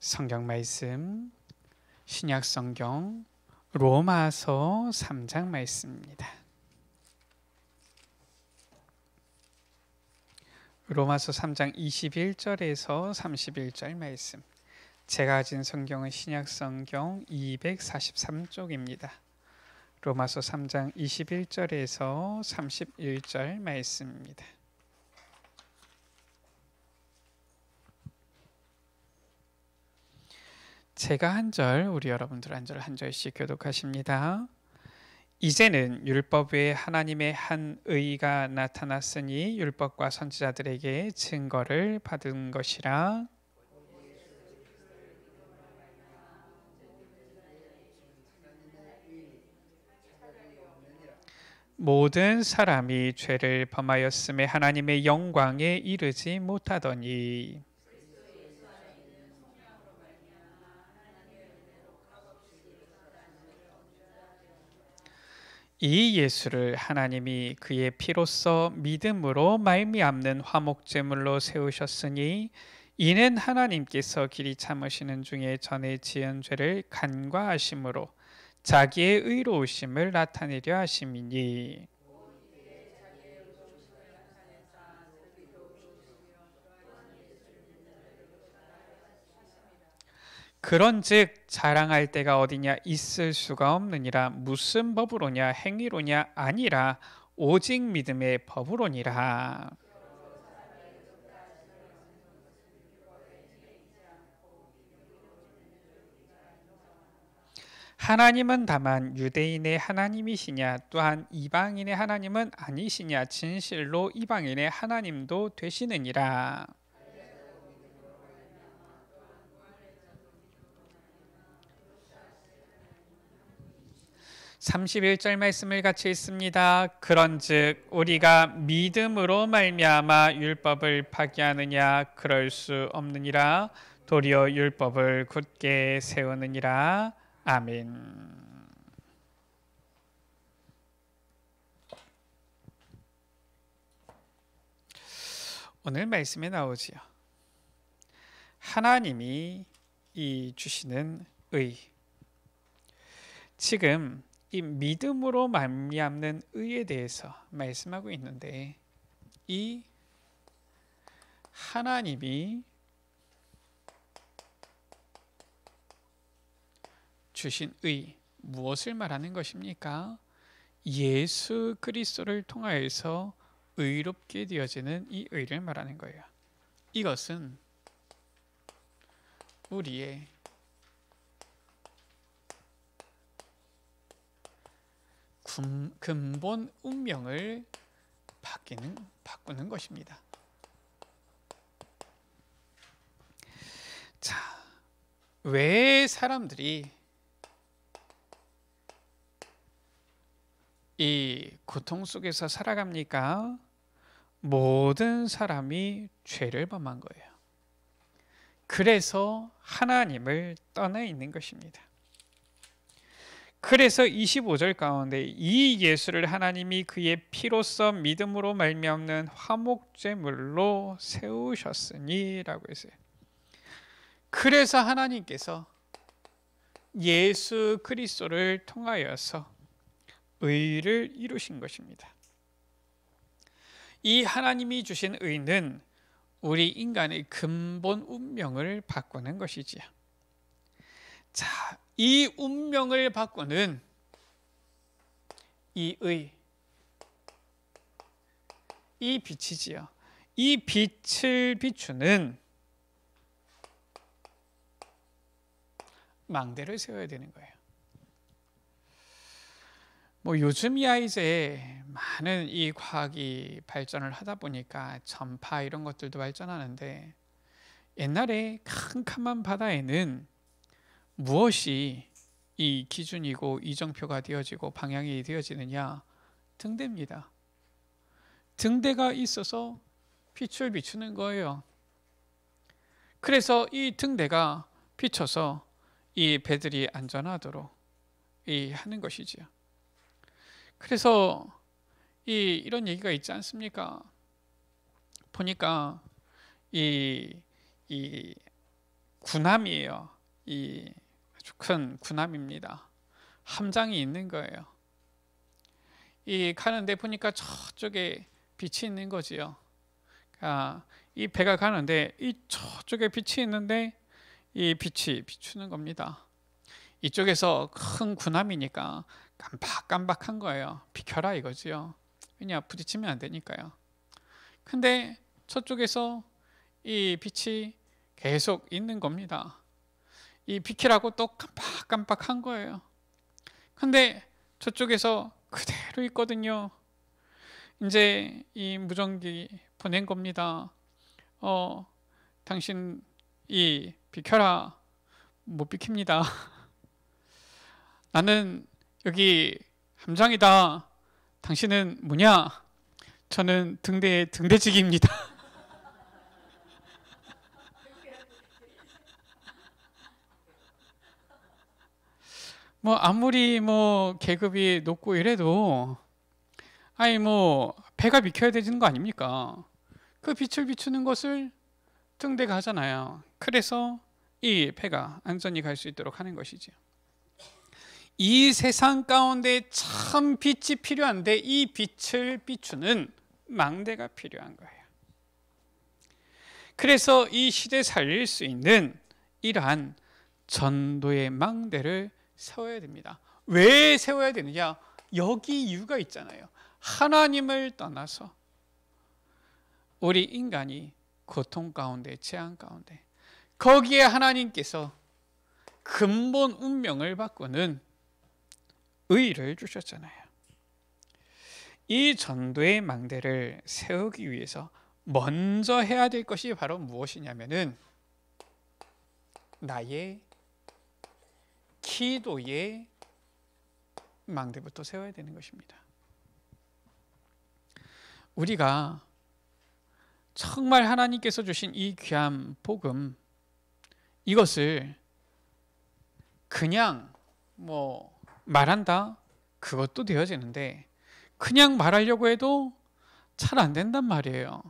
성경 말씀, 신약 성경 로마서 3장 말씀입니다. 로마서 3장 21절에서 31절 말씀. 제가 가진 성경은 신약 성경 243쪽입니다. 로마서 3장 21절에서 31절 말씀입니다. 제가 한 절, 우리 여러분들 한 절 한 절씩 교독하십니다. 이제는 율법 외에 하나님의 한 의가 나타났으니 율법과 선지자들에게 증거를 받은 것이라. 모든 사람이 죄를 범하였음에 하나님의 영광에 이르지 못하더니 이 예수를 하나님이 그의 피로써 믿음으로 말미암는 화목제물로 세우셨으니 이는 하나님께서 길이 참으시는 중에 전에 지은 죄를 간과하심으로 자기의 의로우심을 나타내려 하심이니 그런즉 자랑할 때가 어디냐 있을 수가 없느니라. 무슨 법으로냐 행위로냐 아니라 오직 믿음의 법으로니라. 하나님은 다만 유대인의 하나님이시냐 또한 이방인의 하나님은 아니시냐 진실로 이방인의 하나님도 되시느니라. 31절 말씀을 같이 읽습니다. 그런즉 우리가 믿음으로 말미암아 율법을 파기하느냐 그럴 수 없느니라. 도리어 율법을 굳게 세우느니라. 아멘. 오늘 말씀에 나오지요. 하나님이 이 주시는 의. 지금 이 믿음으로 말미암는 의에 대해서 말씀하고 있는데 이 하나님이 주신 의 무엇을 말하는 것입니까? 예수 그리스도를 통하여서 의롭게 되어지는 이 의를 말하는 거예요. 이것은 우리의 근본 운명을 바꾸는 것입니다. 자, 왜 사람들이 이 고통 속에서 살아갑니까? 모든 사람이 죄를 범한 거예요. 그래서 하나님을 떠나 있는 것입니다. 그래서 25절 가운데 이 예수를 하나님이 그의 피로써 믿음으로 말미암는 화목제물로 세우셨으니 라고 했어요. 그래서 하나님께서 예수 그리스도를 통하여서 의를 이루신 것입니다. 이 하나님이 주신 의는 우리 인간의 근본 운명을 바꾸는 것이지요. 자, 이 운명을 바꾸는 이 의, 이 빛이지요. 이 빛을 비추는 망대를 세워야 되는 거예요. 요즘이야 이제 많은 이 과학이 발전을 하다 보니까 전파 이런 것들도 발전하는데 옛날에 캄캄한 바다에는 무엇이 이 기준이고 이정표가 되어지고 방향이 되어지느냐? 등대입니다. 등대가 있어서 빛을 비추는 거예요. 그래서 이 등대가 비춰서 이 배들이 안전하도록 하는 것이지요. 그래서 이런 얘기가 있지 않습니까? 보니까 이 군함이에요. 이 아주 큰 군함입니다. 함장이 있는 거예요. 이 가는데 보니까 저쪽에 빛이 있는 거지요. 이 배가 가는데 이 저쪽에 빛이 있는데 이 빛이 비추는 겁니다. 이쪽에서 큰 군함이니까 깜박깜박한 거예요. 비켜라 이거지요. 왜냐, 부딪히면 안 되니까요. 근데 저쪽에서 이 빛이 계속 있는 겁니다. 이 비키라고 또 깜박깜박한 거예요. 근데 저쪽에서 그대로 있거든요. 이제 이 무전기 보낸 겁니다. 당신 이 비켜라. 못 비킵니다. 나는 여기 함장이다. 당신은 뭐냐? 저는 등대직입니다. 뭐 아무리 뭐 계급이 높고 이래도 뭐 배가 비켜야 되는 거 아닙니까? 그 빛을 비추는 것을 등대가 하잖아요. 그래서 이 배가 안전히 갈 수 있도록 하는 것이죠. 이 세상 가운데 참 빛이 필요한데 이 빛을 비추는 망대가 필요한 거예요. 그래서 이 시대 살릴 수 있는 이러한 전도의 망대를 세워야 됩니다. 왜 세워야 되느냐? 여기 이유가 있잖아요. 하나님을 떠나서 우리 인간이 고통 가운데, 재앙 가운데, 거기에 하나님께서 근본 운명을 바꾸는 의를 주셨잖아요. 이 전도의 망대를 세우기 위해서 먼저 해야 될 것이 바로 무엇이냐면은 나의 기도의 망대부터 세워야 되는 것입니다. 우리가 정말 하나님께서 주신 이 귀한 복음, 이것을 그냥 뭐 말한다? 그것도 되어지는데 그냥 말하려고 해도 잘 안 된단 말이에요.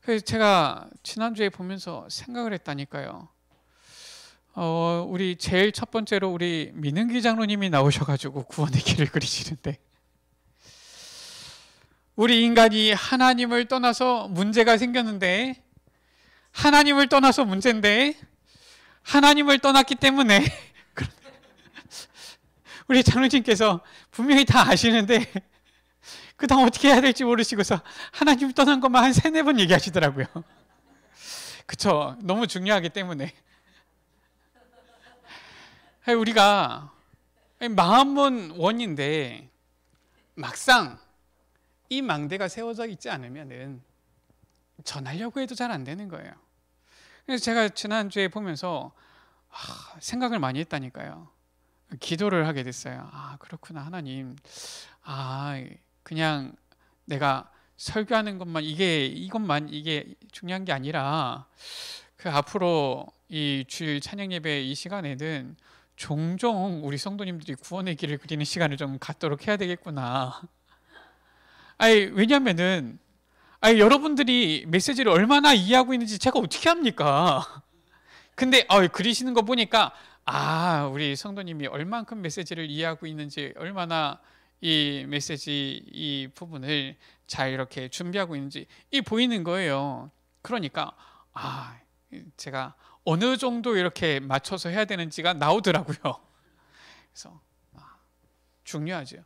그래서 제가 지난주에 보면서 생각을 했다니까요. 우리 제일 첫 번째로 우리 민은기 장로님이 나오셔가지고 구원의 길을 그리시는데, 우리 인간이 하나님을 떠나서 문제가 생겼는데, 하나님을 떠나서 문제인데, 하나님을 떠났기 때문에 우리 장로님께서 분명히 다 아시는데 그 다음 어떻게 해야 될지 모르시고서 하나님 떠난 것만 한 3-4번 얘기하시더라고요. 그쵸? 너무 중요하기 때문에. 우리가 마음은 원인데 막상 이 망대가 세워져 있지 않으면은 전하려고 해도 잘 안 되는 거예요. 그래서 제가 지난주에 보면서 생각을 많이 했다니까요. 기도를 하게 됐어요. 그렇구나, 하나님. 그냥 내가 설교하는 것만 이게 중요한 게 아니라 그 앞으로 이 주일 찬양 예배 이 시간에는 종종 우리 성도님들이 구원의 길을 그리는 시간을 좀 갖도록 해야 되겠구나. 왜냐면은 여러분들이 메시지를 얼마나 이해하고 있는지 제가 어떻게 합니까? 근데 그리시는 거 보니까 우리 성도님이 얼만큼 메시지를 이해하고 있는지, 얼마나 이 메시지 이 부분을 잘 이렇게 준비하고 있는지 보이는 거예요. 그러니까 제가 어느 정도 이렇게 맞춰서 해야 되는지가 나오더라고요. 그래서 중요하죠.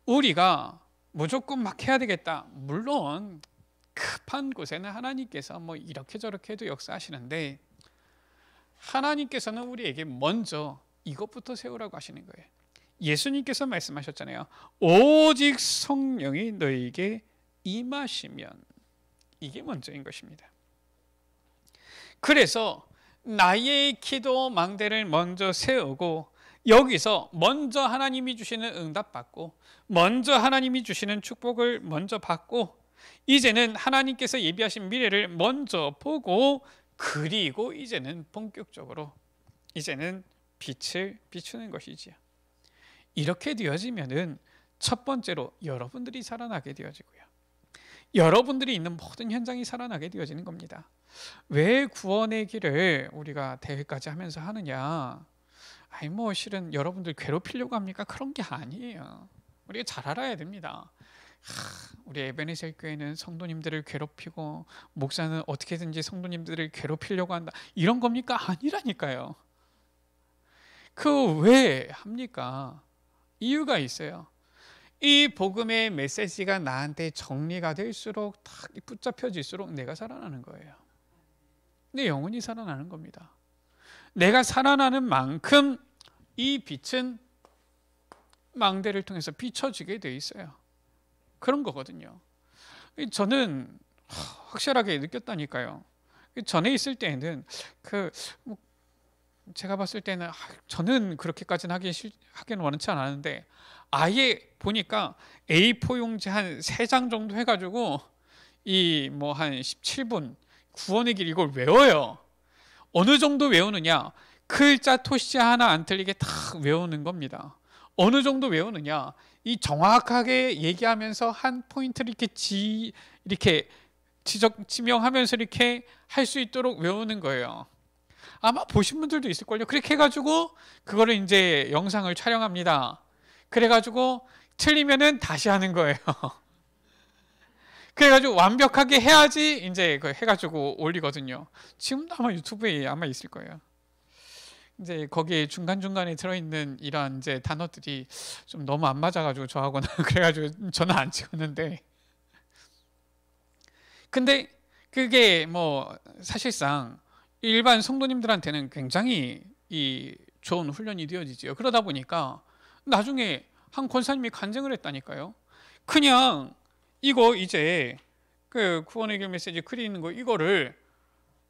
우리가 무조건 막 해야 되겠다. 물론 급한 곳에는 하나님께서 뭐 이렇게 저렇게 해도 역사하시는데, 하나님께서는 우리에게 먼저 이것부터 세우라고 하시는 거예요. 예수님께서 말씀하셨잖아요. 오직 성령이 너에게 임하시면, 이게 먼저인 것입니다. 그래서 나의 기도 망대를 먼저 세우고, 여기서 먼저 하나님이 주시는 응답 받고, 먼저 하나님이 주시는 축복을 먼저 받고, 이제는 하나님께서 예비하신 미래를 먼저 보고, 그리고 이제는 본격적으로 이제는 빛을 비추는 것이지요. 이렇게 되어지면은 첫 번째로 여러분들이 살아나게 되어지고요. 여러분들이 있는 모든 현장이 살아나게 되어지는 겁니다. 왜 구원의 길을 우리가 대회까지 하면서 하느냐? 아니 뭐 실은 여러분들 괴롭히려고 합니까? 그런 게 아니에요. 우리가 잘 알아야 됩니다. 우리 에베네셀 교회는 성도님들을 괴롭히고 목사는 어떻게든지 성도님들을 괴롭히려고 한다. 이런 겁니까? 아니라니까요. 그 왜 합니까? 이유가 있어요. 이 복음의 메시지가 나한테 정리가 될수록 딱 붙잡혀질수록 내가 살아나는 거예요. 내 영혼이 살아나는 겁니다. 내가 살아나는 만큼 이 빛은 망대를 통해서 비춰지게 돼 있어요. 그런 거거든요. 저는 확실하게 느꼈다니까요. 전에 있을 때는 제가 봤을 때는 저는 그렇게까지는 하기는 원치 않았는데 아예 보니까 A4 용지 한 3장 정도 해가지고 이 뭐 한 17분 구원의 길 이걸 외워요. 어느 정도 외우느냐? 글자 토시 하나 안 틀리게 다 외우는 겁니다. 어느 정도 외우느냐? 이 정확하게 얘기하면서 한 포인트를 이렇게 지명하면서 이렇게 할 수 있도록 외우는 거예요. 아마 보신 분들도 있을걸요. 그렇게 해가지고 그거를 이제 영상을 촬영합니다. 그래가지고 틀리면은 다시 하는 거예요. 그래가지고 완벽하게 해야지 이제 그 해가지고 올리거든요. 지금도 아마 유튜브에 아마 있을 거예요. 이제 거기에 중간중간에 들어있는 이런 이제 단어들이 좀 너무 안 맞아가지고 저하고는 그래가지고 저는 안 찍었는데, 근데 그게 뭐 사실상 일반 성도님들한테는 굉장히 이 좋은 훈련이 되어지지요. 그러다 보니까 나중에 한 권사님이 간증을 했다니까요. 그냥 이거 이제 그 구원의 길 메시지 글이 있는 거 이거를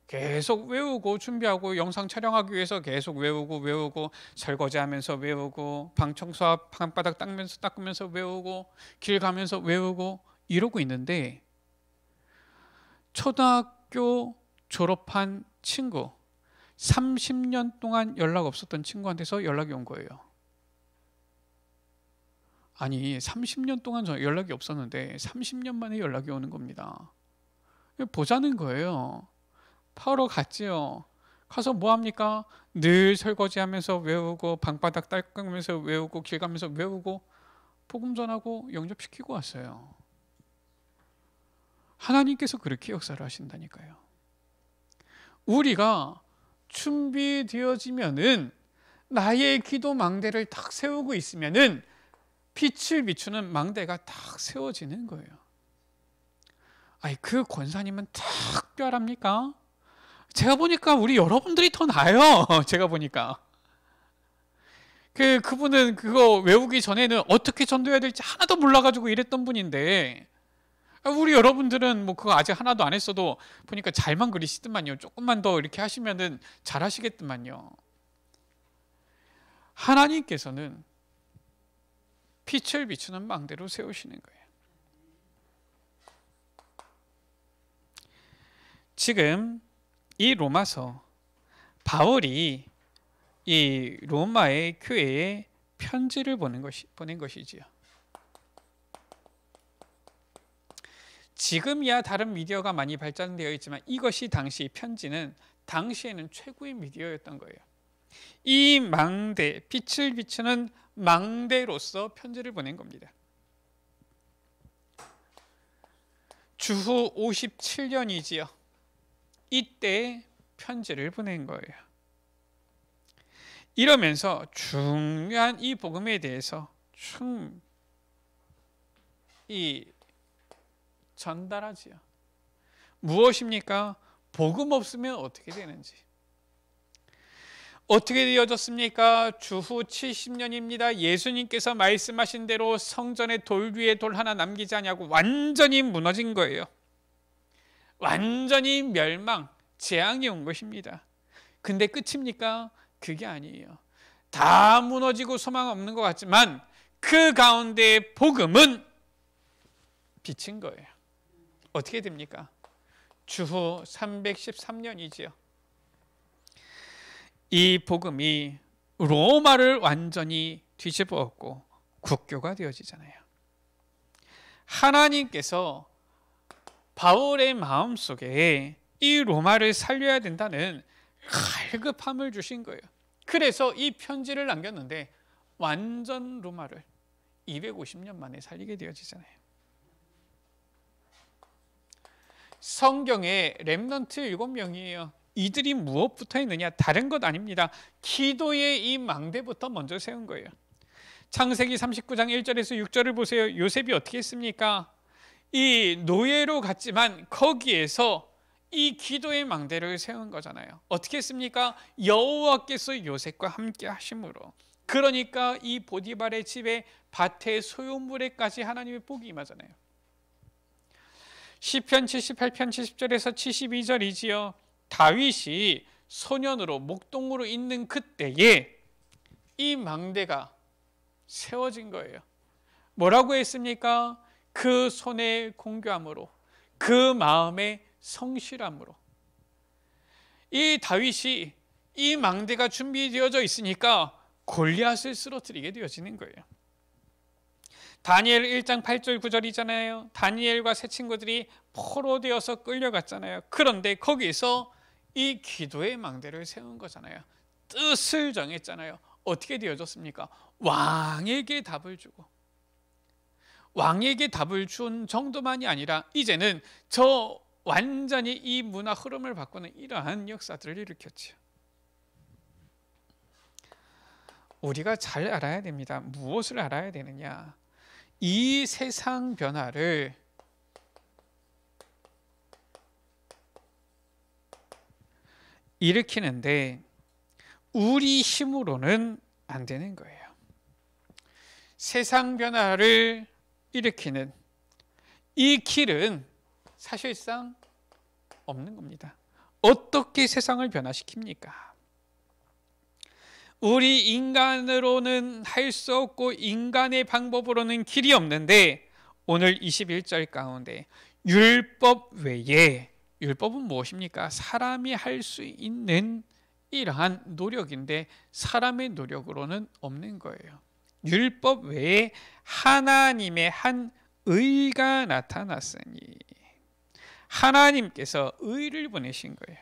계속 외우고 준비하고 영상 촬영하기 위해서 계속 외우고 설거지하면서 외우고 방 청소하고 방바닥 닦으면서 외우고 길 가면서 외우고 이러고 있는데 초등학교 졸업한 친구 30년 동안 연락 없었던 친구한테서 연락이 온 거예요. 아니 30년 동안 연락이 없었는데 30년 만에 연락이 오는 겁니다. 보자는 거예요. 파우러 갔지요. 가서 뭐 합니까? 늘 설거지하면서 외우고 방바닥 닦으면서 외우고 길 가면서 외우고 복음 전하고 영접시키고 왔어요. 하나님께서 그렇게 역사를 하신다니까요. 우리가 준비되어지면은 나의 기도 망대를 딱 세우고 있으면은 빛을 비추는 망대가 딱 세워지는 거예요. 아니 그 권사님은 특별합니까? 제가 보니까 우리 여러분들이 더 나아요. 제가 보니까 그분은 그거 외우기 전에는 어떻게 전도해야 될지 하나도 몰라가지고 이랬던 분인데 우리 여러분들은 뭐 그거 아직 하나도 안 했어도 보니까 잘만 그리시더만요. 조금만 더 이렇게 하시면은 잘 하시겠더만요. 하나님께서는 빛을 비추는 망대로 세우시는 거예요. 지금 이 로마서 바울이 이 로마의 교회에 편지를 보낸 것이지요. 지금이야 다른 미디어가 많이 발전되어 있지만 이것이 당시 편지는 당시에는 최고의 미디어였던 거예요. 이 망대, 빛을 비추는 망대로서 편지를 보낸 겁니다. 주후 57년이지요. 이때 편지를 보낸 거예요. 이러면서 중요한 이 복음에 대해서 전달하지요. 무엇입니까? 복음 없으면 어떻게 되는지. 어떻게 되어졌습니까? 주후 70년입니다. 예수님께서 말씀하신 대로 성전에 돌 위에 돌 하나 남기지 않냐고 완전히 무너진 거예요. 완전히 멸망, 재앙이 온 것입니다. 근데 끝입니까? 그게 아니에요. 다 무너지고 소망 없는 것 같지만 그 가운데 복음은 비친 거예요. 어떻게 됩니까? 주후 313년이지요. 이 복음이 로마를 완전히 뒤집어 엎고 국교가 되어지잖아요. 하나님께서 바울의 마음속에 이 로마를 살려야 된다는 갈급함을 주신 거예요. 그래서 이 편지를 남겼는데 완전 로마를 250년 만에 살리게 되어지잖아요. 성경에 렘넌트 7명이에요. 이들이 무엇부터 했느냐? 다른 것 아닙니다. 기도의 이 망대부터 먼저 세운 거예요. 창세기 39장 1절에서 6절을 보세요. 요셉이 어떻게 했습니까? 이 노예로 갔지만 거기에서 이 기도의 망대를 세운 거잖아요. 어떻게 했습니까? 여호와께서 요셉과 함께 하심으로. 그러니까 이 보디발의 집에 밭의 소유물에까지 하나님의 복이 임하잖아요. 시편 78편 70절에서 72절이지요. 다윗이 소년으로 목동으로 있는 그때에 이 망대가 세워진 거예요. 뭐라고 했습니까? 그 손의 공교함으로, 그 마음의 성실함으로. 이 다윗이 이 망대가 준비되어져 있으니까 골리앗을 쓰러뜨리게 되어지는 거예요. 다니엘 1장 8절 9절이잖아요. 다니엘과 세 친구들이 포로되어서 끌려갔잖아요. 그런데 거기서 이 기도의 망대를 세운 거잖아요. 뜻을 정했잖아요. 어떻게 되어졌습니까? 왕에게 답을 주고, 왕에게 답을 준 정도만이 아니라 이제는 저 완전히 이 문화 흐름을 바꾸는 이러한 역사들을 일으켰죠. 우리가 잘 알아야 됩니다. 무엇을 알아야 되느냐? 이 세상 변화를 일으키는데 우리 힘으로는 안 되는 거예요. 세상 변화를 일으키는 이 길은 사실상 없는 겁니다. 어떻게 세상을 변화시킵니까? 우리 인간으로는 할 수 없고 인간의 방법으로는 길이 없는데 오늘 21절 가운데 율법 외에, 율법은 무엇입니까? 사람이 할 수 있는 이러한 노력인데 사람의 노력으로는 없는 거예요. 율법 외에 하나님의 한 의가 나타났으니, 하나님께서 의를 보내신 거예요.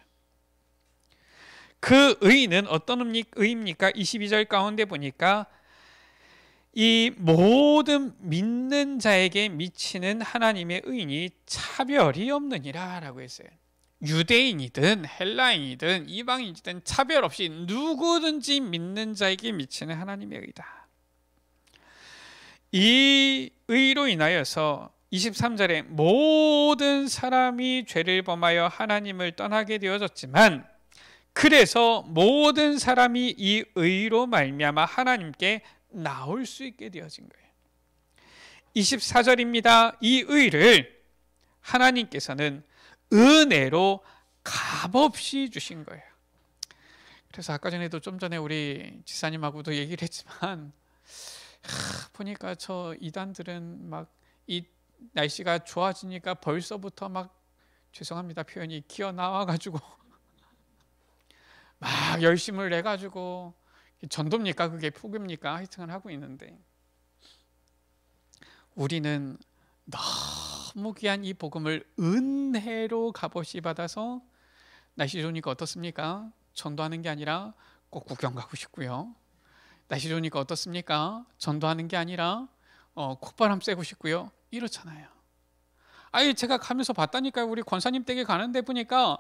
그 의는 어떤 의입니까? 22절 가운데 보니까 이 모든 믿는 자에게 미치는 하나님의 의인이 차별이 없느니라 라고 했어요. 유대인이든 헬라인이든 이방인이든 차별 없이 누구든지 믿는 자에게 미치는 하나님의 의다. 이 의로 인하여서 23절에 모든 사람이 죄를 범하여 하나님을 떠나게 되어졌지만 그래서 모든 사람이 이 의로 말미암아 하나님께 나올 수 있게 되어진 거예요. 24절입니다. 이 의를 하나님께서는 은혜로 값없이 주신 거예요. 그래서 아까 전에도 좀 전에 우리 지사님하고도 얘기를 했지만 보니까 저 이단들은 막 이 날씨가 좋아지니까 벌써부터 막 죄송합니다 표현이 기어 나와가지고 막 열심을 내가지고 전도입니까 그게 폭입니까 하여튼 하고 있는데 우리는 너무 귀한 이 복음을 은혜로 값없이 받아서 날씨 좋으니까 어떻습니까? 전도하는 게 아니라 꼭 구경 가고 싶고요. 날씨 좋으니까 어떻습니까? 전도하는 게 아니라 콧바람 쐬고 싶고요. 이렇잖아요. 아니 제가 가면서 봤다니까요. 우리 권사님 댁에 가는데 보니까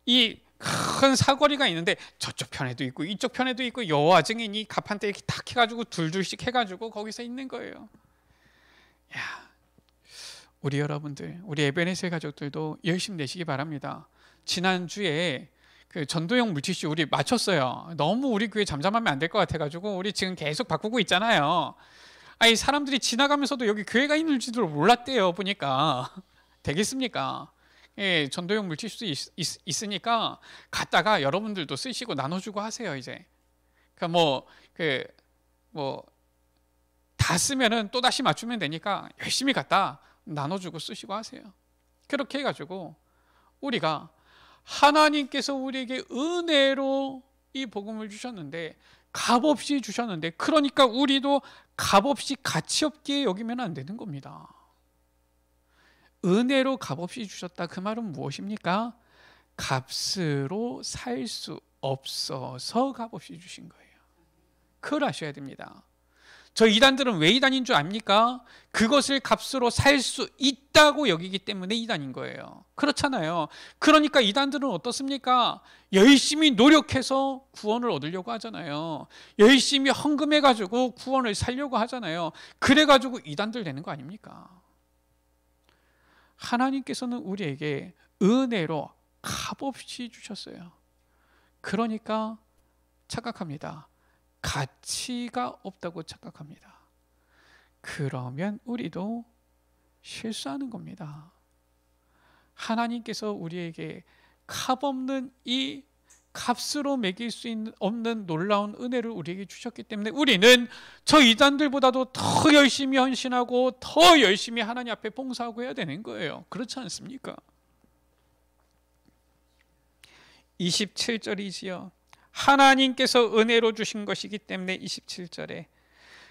이 큰 사거리가 있는데 저쪽 편에도 있고 이쪽 편에도 있고 여와 증인이 가판대 이렇게 탁 해가지고 둘둘씩 해가지고 거기서 있는 거예요. 야, 우리 여러분들, 우리 에베네셀 가족들도 열심히 내시기 바랍니다. 지난주에 그 전도용 물티슈 우리 맞췄어요. 너무 우리 교회 잠잠하면 안 될 것 같아가지고 우리 지금 계속 바꾸고 있잖아요. 아니 사람들이 지나가면서도 여기 교회가 있는지도 몰랐대요. 보니까 되겠습니까? 예, 전도용 물티슈도 있으니까 갖다가 여러분들도 쓰시고 나눠주고 하세요. 이제 그러니까 다 쓰면은 또 다시 맞추면 되니까 열심히 갖다 나눠주고 쓰시고 하세요. 그렇게 해가지고 우리가 하나님께서 우리에게 은혜로 이 복음을 주셨는데 값없이 주셨는데 그러니까 우리도 값없이 가치 없게 여기면 안 되는 겁니다. 은혜로 값없이 주셨다. 그 말은 무엇입니까? 값으로 살 수 없어서 값없이 주신 거예요. 그걸 아셔야 됩니다. 저 이단들은 왜 이단인 줄 압니까? 그것을 값으로 살 수 있다고 여기기 때문에 이단인 거예요. 그렇잖아요. 그러니까 이단들은 어떻습니까? 열심히 노력해서 구원을 얻으려고 하잖아요. 열심히 헌금해가지고 구원을 살려고 하잖아요. 그래가지고 이단들 되는 거 아닙니까? 하나님께서는 우리에게 은혜로 값없이 주셨어요. 그러니까 착각합니다. 가치가 없다고 착각합니다. 그러면 우리도 실수하는 겁니다. 하나님께서 우리에게 값없는 이 값으로 매길 수 없는 놀라운 은혜를 우리에게 주셨기 때문에 우리는 저 이단들보다도 더 열심히 헌신하고 더 열심히 하나님 앞에 봉사하고 해야 되는 거예요. 그렇지 않습니까? 27절이지요. 하나님께서 은혜로 주신 것이기 때문에 27절에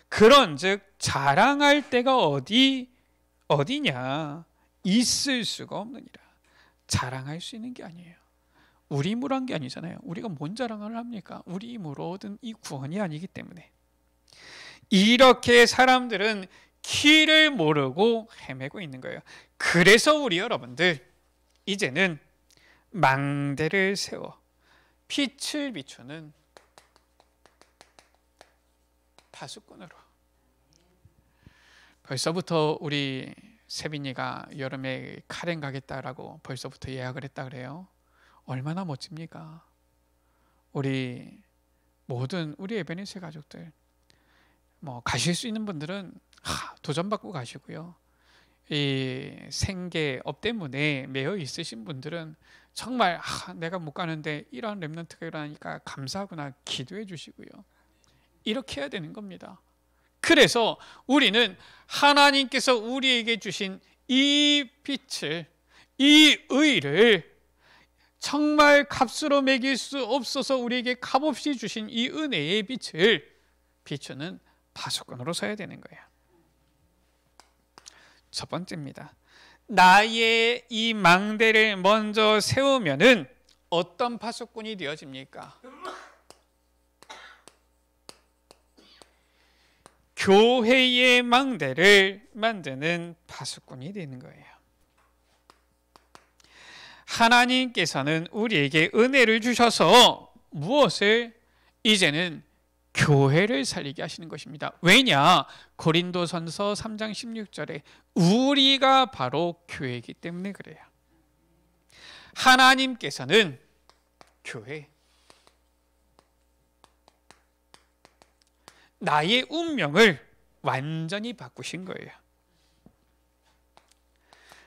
그런즉 자랑할 때가 어디냐 있을 수가 없느니라. 자랑할 수 있는 게 아니에요. 우리 힘으로 한 게 아니잖아요. 우리가 뭔 자랑을 합니까? 우리 힘으로 얻은 이 구원이 아니기 때문에. 이렇게 사람들은 길을 모르고 헤매고 있는 거예요. 그래서 우리 여러분들 이제는 망대를 세워 빛을 비추는 파수꾼으로. 벌써부터 우리 세빈이가 여름에 카렌 가겠다라고 벌써부터 예약을 했다 그래요. 얼마나 멋집니까? 우리 모든 우리 에베네셀 가족들 뭐 가실 수 있는 분들은 도전받고 가시고요. 이 생계업 때문에 매여 있으신 분들은 정말 내가 못 가는데 이러한 렘넌트가 일어나니까 감사하구나 기도해 주시고요. 이렇게 해야 되는 겁니다. 그래서 우리는 하나님께서 우리에게 주신 이 빛을, 이 의를 정말 값으로 매길 수 없어서 우리에게 값없이 주신 이 은혜의 빛을 비추는 파수꾼으로 서야 되는 거예요. 첫 번째입니다. 나의 이 망대를 먼저 세우면은 어떤 파수꾼이 되어집니까? 교회의 망대를 만드는 파수꾼이 되는 거예요. 하나님께서는 우리에게 은혜를 주셔서 무엇을? 이제는 교회를 살리게 하시는 것입니다. 왜냐? 고린도전서 3장 16절에 우리가 바로 교회이기 때문에 그래요. 하나님께서는 교회, 나의 운명을 완전히 바꾸신 거예요.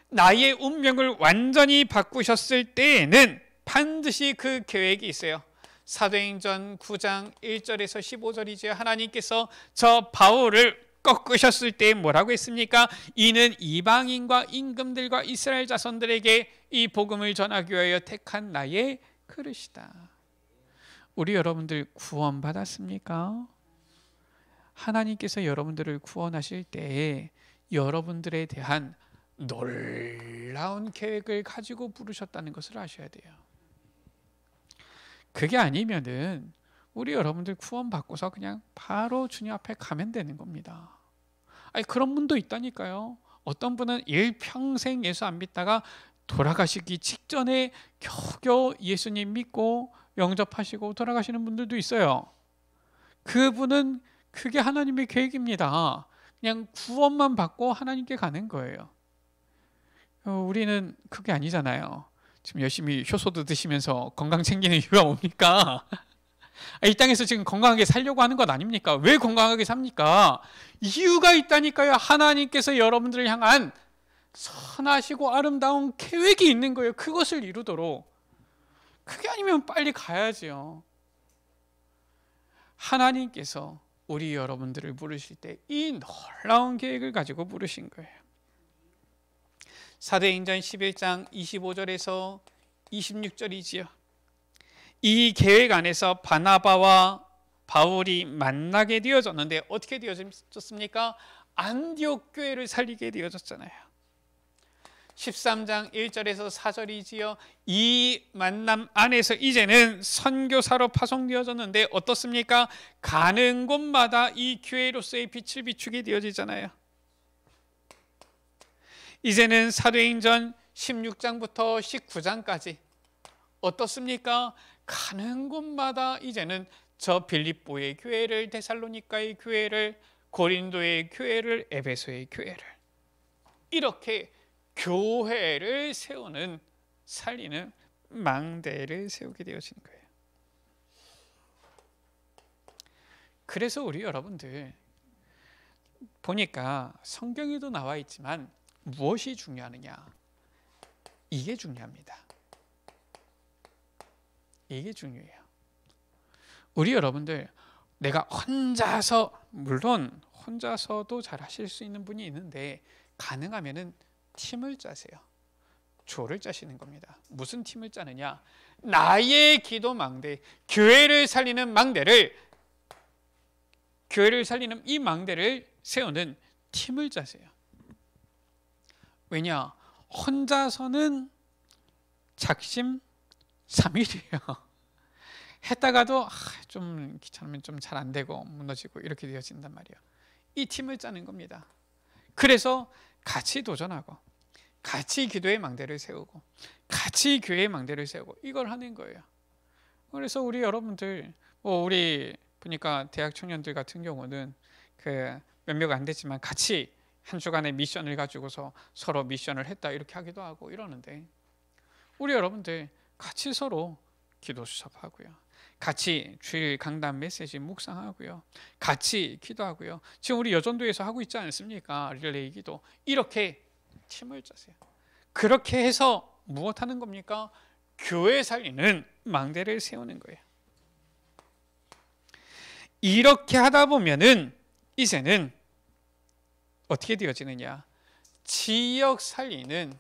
나의 운명을 완전히 바꾸셨을 때에는 반드시 그 계획이 있어요. 사도행전 9장 1절에서 15절이죠. 하나님께서 저 바울을 꺾으셨을 때 뭐라고 했습니까? 이는 이방인과 임금들과 이스라엘 자손들에게 이 복음을 전하기 위하여 택한 나의 그릇이다. 우리 여러분들 구원받았습니까? 하나님께서 여러분들을 구원하실 때 여러분들에 대한 놀라운 계획을 가지고 부르셨다는 것을 아셔야 돼요. 그게 아니면은 우리 여러분들 구원받고서 그냥 바로 주님 앞에 가면 되는 겁니다. 아니 그런 분도 있다니까요. 어떤 분은 일평생 예수 안 믿다가 돌아가시기 직전에 겨우겨우 예수님 믿고 영접하시고 돌아가시는 분들도 있어요. 그분은 그게 하나님의 계획입니다. 그냥 구원만 받고 하나님께 가는 거예요. 우리는 그게 아니잖아요. 지금 열심히 효소도 드시면서 건강 챙기는 이유가 뭡니까? 이 땅에서 지금 건강하게 살려고 하는 것 아닙니까? 왜 건강하게 삽니까? 이유가 있다니까요. 하나님께서 여러분들을 향한 선하시고 아름다운 계획이 있는 거예요. 그것을 이루도록. 그게 아니면 빨리 가야지요. 하나님께서 우리 여러분들을 부르실 때 이 놀라운 계획을 가지고 부르신 거예요. 사도행전 11장 25절에서 26절이지요. 이 계획 안에서 바나바와 바울이 만나게 되어졌는데 어떻게 되어졌습니까? 안디옥 교회를 살리게 되어졌잖아요. 13장 1절에서 4절이지요. 이 만남 안에서 이제는 선교사로 파송되어졌는데 어떻습니까? 가는 곳마다 이 교회로서의 빛을 비추게 되어지잖아요. 이제는 사도행전 16장부터 19장까지 어떻습니까? 가는 곳마다 이제는 저 빌립보의 교회를, 데살로니가의 교회를, 고린도의 교회를, 에베소의 교회를, 이렇게 교회를 세우는, 살리는 망대를 세우게 되어진 거예요. 그래서 우리 여러분들 보니까 성경에도 나와 있지만 무엇이 중요하느냐? 이게 중요합니다. 이게 중요해요. 우리 여러분들, 내가 혼자서, 물론 혼자서도 잘 하실 수 있는 분이 있는데 가능하면은 팀을 짜세요. 조를 짜시는 겁니다. 무슨 팀을 짜느냐? 나의 기도 망대, 교회를 살리는 이 망대를 세우는 팀을 짜세요. 왜냐? 혼자서는 작심삼일이에요. 했다가도 좀 귀찮으면 좀 잘 안 되고 무너지고 이렇게 되어진단 말이에요. 이 팀을 짜는 겁니다. 그래서 같이 도전하고, 같이 기도의 망대를 세우고, 같이 교회의 망대를 세우고, 이걸 하는 거예요. 그래서 우리 여러분들, 우리 보니까 대학 청년들 같은 경우는 몇 명 안 됐지만 같이 한 주간의 미션을 가지고서 서로 미션을 했다 이렇게 하기도 하고 이러는데, 우리 여러분들 같이 서로 기도 수첩하고요, 같이 주일 강단 메시지 묵상하고요, 같이 기도하고요. 지금 우리 여전도에서 하고 있지 않습니까? 릴레이 기도. 이렇게 팀을 짜세요. 그렇게 해서 무엇 하는 겁니까? 교회 살리는 망대를 세우는 거예요. 이렇게 하다 보면은 이제는 어떻게 되어지느냐? 지역 살리는,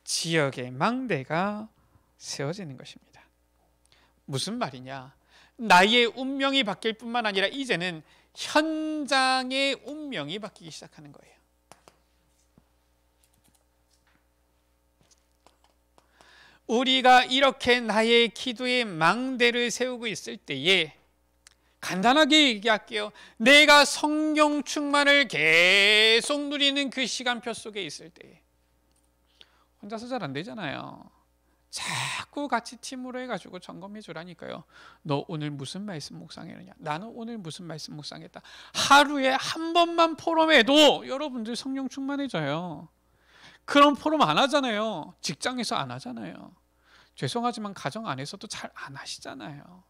지역의 망대가 세워지는 것입니다. 무슨 말이냐? 나의 운명이 바뀔 뿐만 아니라 이제는 현장의 운명이 바뀌기 시작하는 거예요. 우리가 이렇게 나의 기도의 망대를 세우고 있을 때에, 간단하게 얘기할게요. 내가 성령 충만을 계속 누리는 그 시간표 속에 있을 때에, 혼자서 잘 안 되잖아요. 자꾸 같이 팀으로 해가지고 점검해 주라니까요. 너 오늘 무슨 말씀 묵상했느냐? 나는 오늘 무슨 말씀 묵상했다. 하루에 한 번만 포럼해도 여러분들 성령 충만해져요. 그런 포럼 안 하잖아요. 직장에서 안 하잖아요. 죄송하지만 가정 안에서도 잘 안 하시잖아요.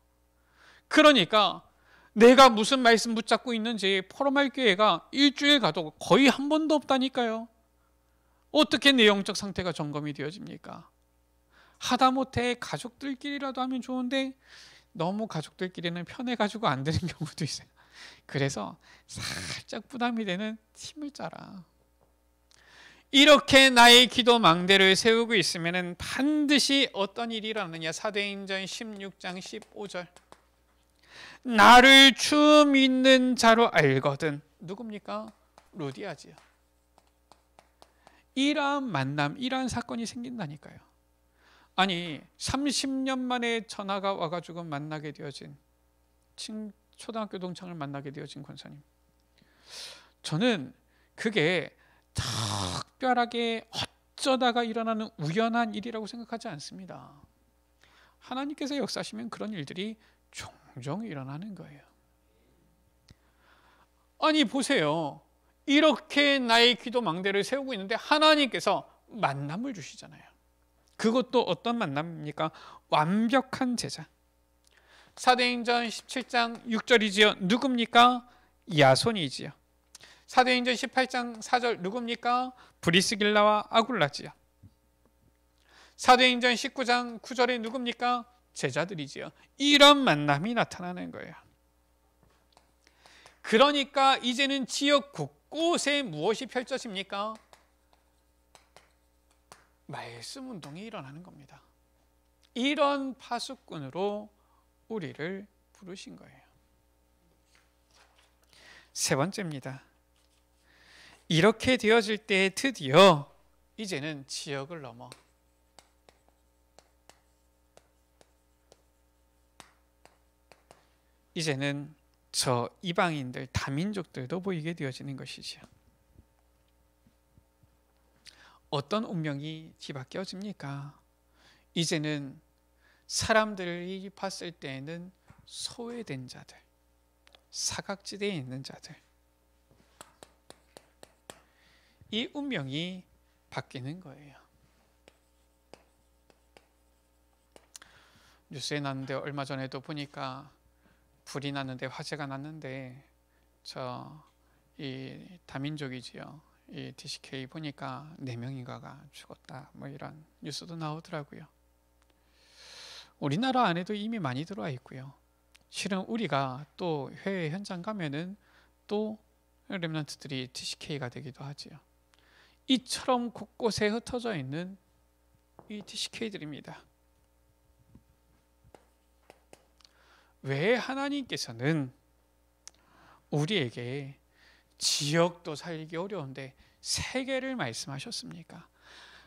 그러니까 내가 무슨 말씀 붙잡고 있는지 포럼할 기회가 일주일 가도 거의 한 번도 없다니까요. 어떻게 내 영적 상태가 점검이 되어집니까? 하다못해 가족들끼리라도 하면 좋은데 너무 가족들끼리는 편해가지고 안 되는 경우도 있어요. 그래서 살짝 부담이 되는 팀을 짜라. 이렇게 나의 기도 망대를 세우고 있으면 반드시 어떤 일이 일어나느냐? 사도행전 16장 15절. 나를 주 믿는 자로 알거든. 누굽니까? 루디아지요. 이러한 만남, 이러한 사건이 생긴다니까요. 아니 30년 만에 전화가 와가지고 만나게 되어진, 초등학교 동창을 만나게 되어진 권사님, 저는 그게 특별하게 어쩌다가 일어나는 우연한 일이라고 생각하지 않습니다. 하나님께서 역사하시면 그런 일들이 종종 일어나는 거예요. 아니 보세요. 이렇게 나의 기도 망대를 세우고 있는데 하나님께서 만남을 주시잖아요. 그것도 어떤 만남입니까? 완벽한 제자. 사도행전 17장 6절이지요. 누굽니까? 야손이지요. 사도행전 18장 4절 누굽니까? 브리스길라와 아굴라지요. 사도행전 19장 9절에 누굽니까? 제자들이지요. 이런 만남이 나타나는 거예요. 그러니까 이제는 지역 곳곳에 무엇이 펼쳐집니까? 말씀 운동이 일어나는 겁니다. 이런 파수꾼으로 우리를 부르신 거예요. 세 번째입니다. 이렇게 되어질 때 드디어 이제는 지역을 넘어 이제는 저 이방인들, 다민족들도 보이게 되어지는 것이지요. 어떤 운명이 뒤바뀌어집니까? 이제는 사람들이 봤을 때에는 소외된 자들, 사각지대에 있는 자들, 이 운명이 바뀌는 거예요. 뉴스에 났는데 얼마 전에도 보니까 불이 났는데, 화재가 났는데 이 다민족이지요. 이 DCK 보니까 4명인가가 죽었다, 뭐 이런 뉴스도 나오더라고요. 우리나라 안에도 이미 많이 들어와 있고요. 실은 우리가 또 해외 현장 가면은 또 렘넌트들이 DCK가 되기도 하지요. 이처럼 곳곳에 흩어져 있는 이 DCK들입니다. 왜 하나님께서는 우리에게 지역도 살기 어려운데 세계를 말씀하셨습니까?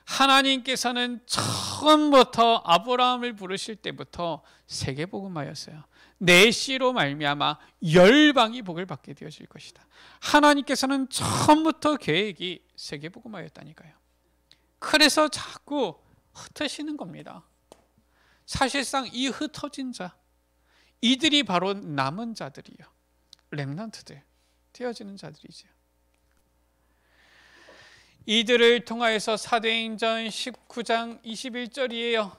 하나님께서는 처음부터 아브라함을 부르실 때부터 세계복음하였어요. 내 씨로 말미암아 열방이 복을 받게 되어질 것이다. 하나님께서는 처음부터 계획이 세계복음하였다니까요. 그래서 자꾸 흩으시는 겁니다. 사실상 이 흩어진 자, 이들이 바로 남은 자들이요, 렘넌트들, 되어지는 자들이죠. 이들을 통하여서 사도행전 19장 21절이에요.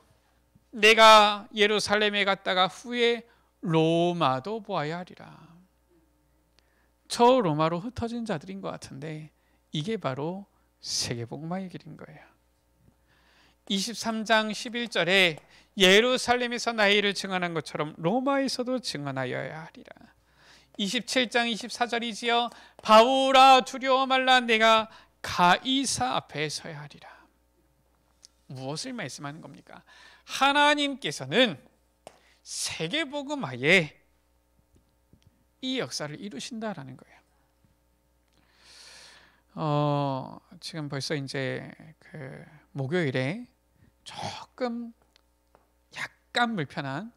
내가 예루살렘에 갔다가 후에 로마도 보아야 하리라. 저 로마로 흩어진 자들인 것 같은데 이게 바로 세계복음화의 길인 거예요. 23장 11절에 예루살렘에서 나의 일을 증언한 것처럼 로마에서도 증언하여야 하리라. 27장 24절이지요. 바울아 두려워 말라, 내가 가이사 앞에 서야 하리라. 무엇을 말씀하는 겁니까? 하나님께서는 세계복음화에 이 역사를 이루신다라는 거예요. 지금 벌써 이제 목요일에 조금 약간 불편한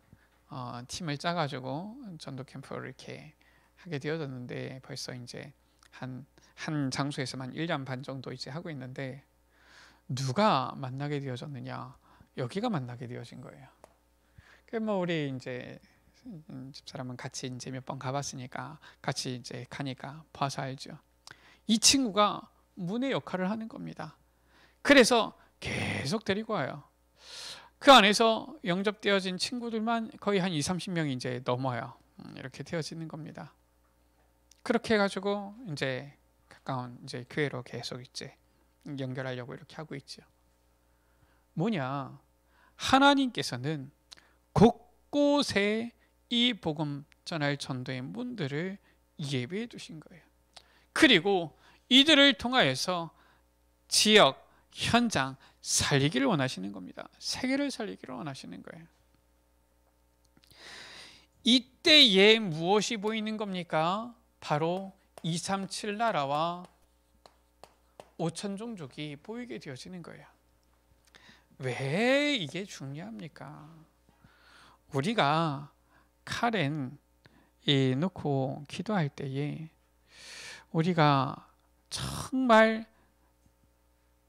팀을 짜가지고 전도 캠프를 이렇게 하게 되어졌는데, 벌써 이제 한 장소에서만 1년 반 정도 이제 하고 있는데, 누가 만나게 되어졌느냐? 여기가 만나게 되어진 거예요. 뭐 우리 이제 집사람은 같이 이제 몇 번 가봤으니까 같이 이제 가니까 봐서 알죠. 이 친구가 문의 역할을 하는 겁니다. 그래서 계속 데리고 와요. 그 안에서 영접되어진 친구들만 거의 한 20-30명이 이제 넘어요. 이렇게 되어지는 겁니다. 그렇게 해가지고 이제 가까운 이제 교회로 계속 이제 연결하려고 이렇게 하고 있죠. 뭐냐? 하나님께서는 곳곳에 이 복음 전할 전도의 문들을 예비해 두신 거예요. 그리고 이들을 통하여서 지역, 현장 살리기를 원하시는 겁니다. 세계를 살리기를 원하시는 거예요. 이때에 무엇이 보이는 겁니까? 바로 237 나라와 5천 종족이 보이게 되어지는 거예요. 왜 이게 중요합니까? 우리가 카렌 놓고 기도할 때에 우리가 정말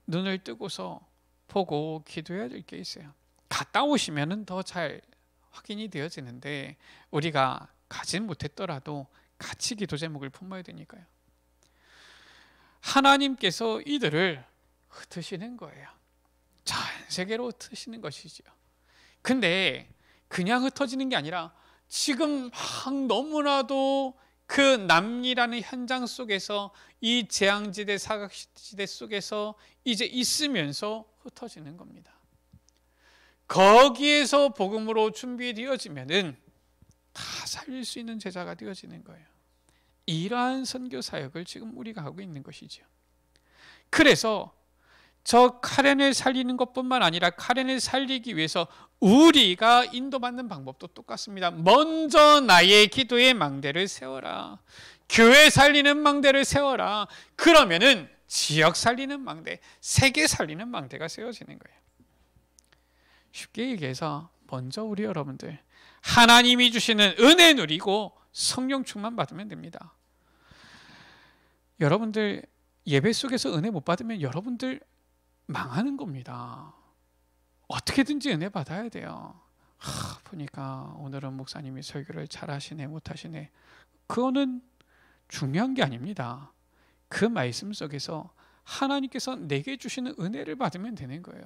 눈을 뜨고서 보고 기도해야 될 게 있어요. 갔다 오시면 더 잘 확인이 되어지는데, 우리가 가진 못했더라도 같이 기도 제목을 품어야 되니까요. 하나님께서 이들을 흩으시는 거예요. 전 세계로 흩으시는 것이죠. 근데 그냥 흩어지는 게 아니라 지금 막 너무나도 그 남미라는 현장 속에서, 이 재앙지대, 사각지대 속에서 이제 있으면서 흩어지는 겁니다. 거기에서 복음으로 준비되어지면은 다 살릴 수 있는 제자가 되어지는 거예요. 이러한 선교 사역을 지금 우리가 하고 있는 것이죠. 그래서 저 카렌을 살리는 것뿐만 아니라 카렌을 살리기 위해서 우리가 인도받는 방법도 똑같습니다. 먼저 나의 기도의 망대를 세워라. 교회 살리는 망대를 세워라. 그러면은 지역 살리는 망대, 세계 살리는 망대가 세워지는 거예요. 쉽게 얘기해서 먼저 우리 여러분들 하나님이 주시는 은혜 누리고 성령 충만 받으면 됩니다. 여러분들 예배 속에서 은혜 못 받으면 여러분들 망하는 겁니다. 어떻게든지 은혜 받아야 돼요. 보니까 오늘은 목사님이 설교를 잘하시네 못하시네, 그거는 중요한 게 아닙니다. 그 말씀 속에서 하나님께서 내게 주시는 은혜를 받으면 되는 거예요.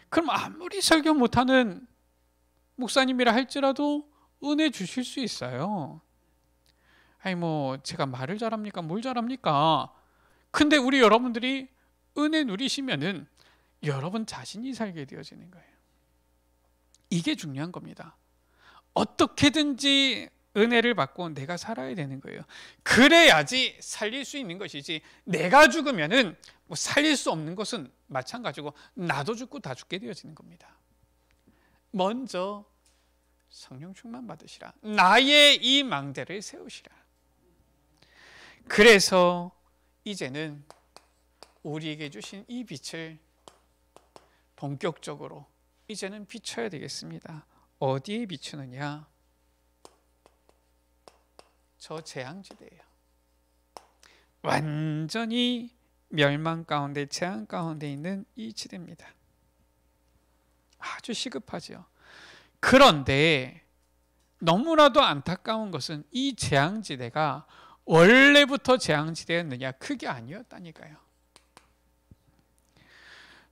그럼 아무리 설교 못하는 목사님이라 할지라도 은혜 주실 수 있어요. 아니 뭐 제가 말을 잘합니까? 뭘 잘합니까? 근데 우리 여러분들이 은혜 누리시면은 여러분 자신이 살게 되어지는 거예요. 이게 중요한 겁니다. 어떻게든지 은혜를 받고 내가 살아야 되는 거예요. 그래야지 살릴 수 있는 것이지, 내가 죽으면은 뭐 살릴 수 없는 것은 마찬가지고 나도 죽고 다 죽게 되어지는 겁니다. 먼저 성령 충만 받으시라. 나의 이 망대를 세우시라. 그래서 이제는 우리에게 주신 이 빛을 본격적으로 이제는 비춰야 되겠습니다. 어디에 비추느냐? 저 재앙지대예요. 완전히 멸망 가운데, 재앙 가운데 있는 이 지대입니다. 아주 시급하죠. 그런데 너무나도 안타까운 것은 이 재앙지대가 원래부터 재앙지대였느냐? 그게 아니었다니까요.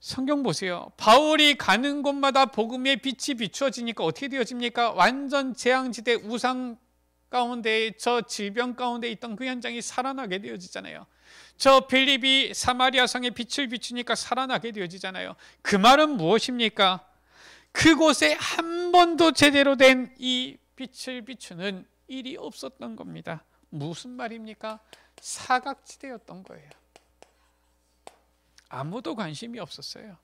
성경 보세요. 바울이 가는 곳마다 복음의 빛이 비추어지니까 어떻게 되어집니까? 완전 재앙지대, 우상 가운데, 저 질병 가운데 있던 그 현장이 살아나게 되어지잖아요. 저 빌립이 사마리아 성에 빛을 비추니까 살아나게 되어지잖아요. 그 말은 무엇입니까? 그곳에 한 번도 제대로 된 이 빛을 비추는 일이 없었던 겁니다. 무슨 말입니까? 사각지대였던 거예요. 아무도 관심이 없었어요.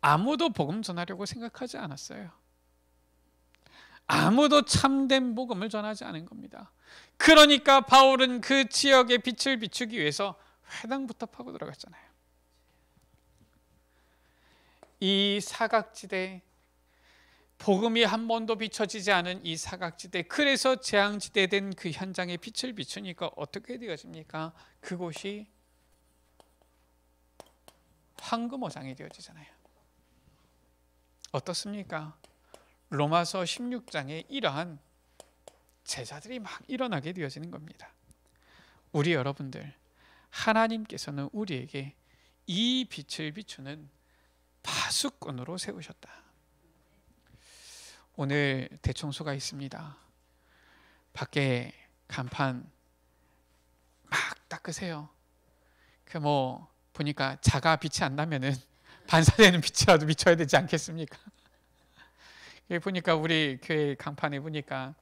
아무도 복음 전하려고 생각하지 않았어요. 아무도 참된 복음을 전하지 않은 겁니다. 그러니까 바울은 그 지역에 빛을 비추기 위해서 회당부터 파고 들어갔잖아요. 이 사각지대, 복음이 한 번도 비춰지지 않은 이 사각지대, 그래서 재앙지대 된 그 현장에 빛을 비추니까 어떻게 되어집니까? 그곳이 황금어장이 되어지잖아요. 어떻습니까? 로마서 16장에 이러한 제자들이 막 일어나게 되어지는 겁니다. 우리 여러분들, 하나님께서는 우리에게 이 빛을 비추는 파수꾼으로 세우셨다. 오늘 대청소가 있습니다. 밖에 간판 막 닦으세요. 그 뭐 보니까 자가 빛이 안 나면은 반사되는 빛이라도 비춰야 되지 않겠습니까? 여기 보니까 우리 교회 간판에 보니까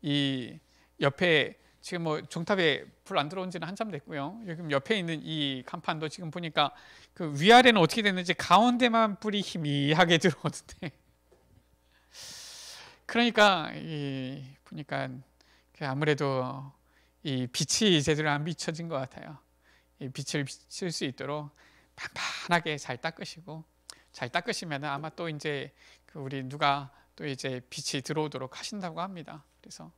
이 옆에 지금 뭐 종탑에 불 안 들어온 지는 한참 됐고요. 여기 옆에 있는 이 간판도 지금 보니까 그 위아래는 어떻게 됐는지 가운데만 불이 희미하게 들어오는데, 그러니까 이 보니까 아무래도 이 빛이 제대로 안 비춰진 것 같아요. 이 빛을 비출 수 있도록 반반하게 잘 닦으시고, 잘 닦으시면 아마 또 이제 그 우리 누가 또 이제 빛이 들어오도록 하신다고 합니다. 그래서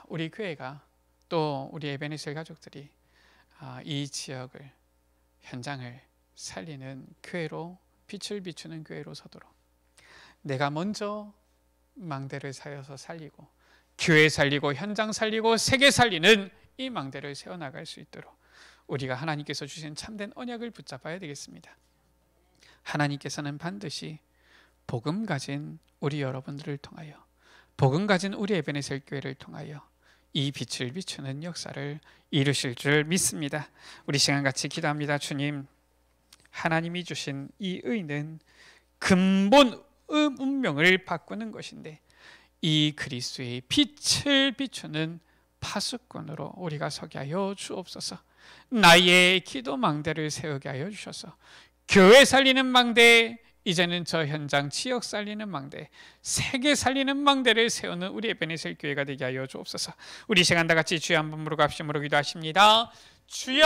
우리 교회가 또 우리 에베네셀 가족들이 이 지역을, 현장을 살리는 교회로, 빛을 비추는 교회로 서도록, 내가 먼저 망대를 사여서 살리고 교회 살리고 현장 살리고 세계 살리는 이 망대를 세워나갈 수 있도록 우리가 하나님께서 주신 참된 언약을 붙잡아야 되겠습니다. 하나님께서는 반드시 복음 가진 우리 여러분들을 통하여, 복음 가진 우리 에베네셀 교회를 통하여 이 빛을 비추는 역사를 이루실 줄 믿습니다. 우리 시간 같이 기도합니다. 주님, 하나님이 주신 이 의는 근본 운명을 바꾸는 것인데, 이 그리스도의 빛을 비추는 파수꾼으로 우리가 서게 하여 주옵소서. 나의 기도 망대를 세우게 하여 주셔서 교회 살리는 망대, 이제는 저 현장 지역 살리는 망대, 세계 살리는 망대를 세우는 우리 에베네셀 교회가 되게 하여 주옵소서. 우리 시간 다 같이 주여 한번 부르고 합심으로 기도하십니다. 주여,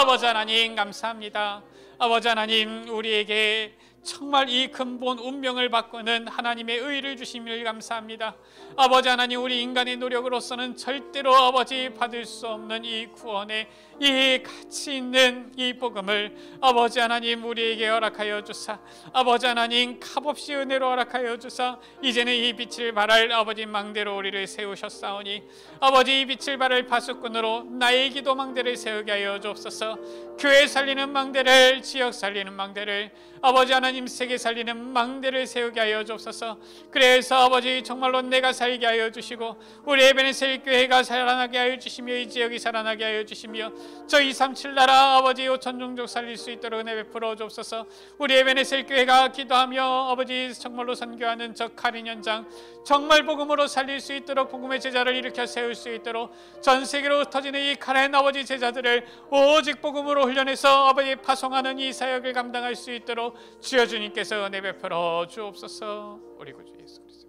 아버지 하나님 감사합니다. 아버지 하나님, 우리에게 정말 이 근본 운명을 바꾸는 하나님의 의를 주심을 감사합니다. 아버지 하나님, 우리 인간의 노력으로서는 절대로 아버지 받을 수 없는 이 구원의 이 가치 있는 이 복음을 아버지 하나님 우리에게 허락하여 주사, 아버지 하나님 값없이 은혜로 허락하여 주사, 이제는 이 빛을 발할 아버지 망대로 우리를 세우셨사오니 아버지 이 빛을 발할 파수꾼으로 나의 기도 망대를 세우게 하여 주옵소서. 교회 살리는 망대를, 지역 살리는 망대를, 아버지 하나님 세계 살리는 망대를 세우게 하여 주옵소서. 그래서 아버지 정말로 내가 살게 하여 주시고 우리 에베네셀 교회가 살아나게 하여 주시며 이 지역이 살아나게 하여 주시며 저 237 나라 아버지 5천 종족 살릴 수 있도록 은혜 베풀어 주옵소서. 우리 에베네셀 교회가 기도하며 아버지 정말로 선교하는 저 카린 현장 정말 복음으로 살릴 수 있도록 복음의 제자를 일으켜 세울 수 있도록 전 세계로 흩어지는 이 카렌 아버지 제자들을 오직 복음으로 훈련해서 아버지 파송하는 이 사역을 감당할 수 있도록 주여 주님께서 은혜 베풀어 주옵소서. 우리 구주 예수 그리스도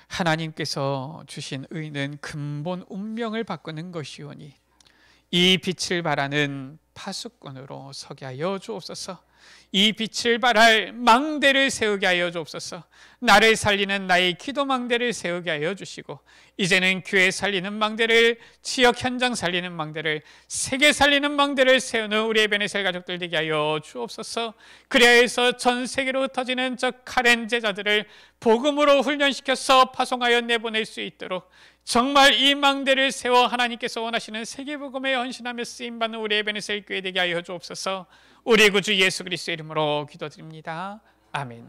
하나님께서 주신 의는 근본 운명을 바꾸는 것이오니 이 빛을 발하는 파수꾼으로 서게 하여 주옵소서. 이 빛을 발할 망대를 세우게 하여 주옵소서. 나를 살리는 나의 기도 망대를 세우게 하여 주시고 이제는 교회 살리는 망대를, 지역 현장 살리는 망대를, 세계 살리는 망대를 세우는 우리 에베네셀 가족들 되게 하여 주옵소서. 그래서 전 세계로 흩어지는 저 카렌 제자들을 복음으로 훈련시켜서 파송하여 내보낼 수 있도록 정말 이 망대를 세워 하나님께서 원하시는 세계복음에 헌신하며 쓰임받는 우리 에베네셀 교회 되게 하여 주옵소서. 우리 구주 예수 그리스도의 이름으로 기도드립니다. 아멘.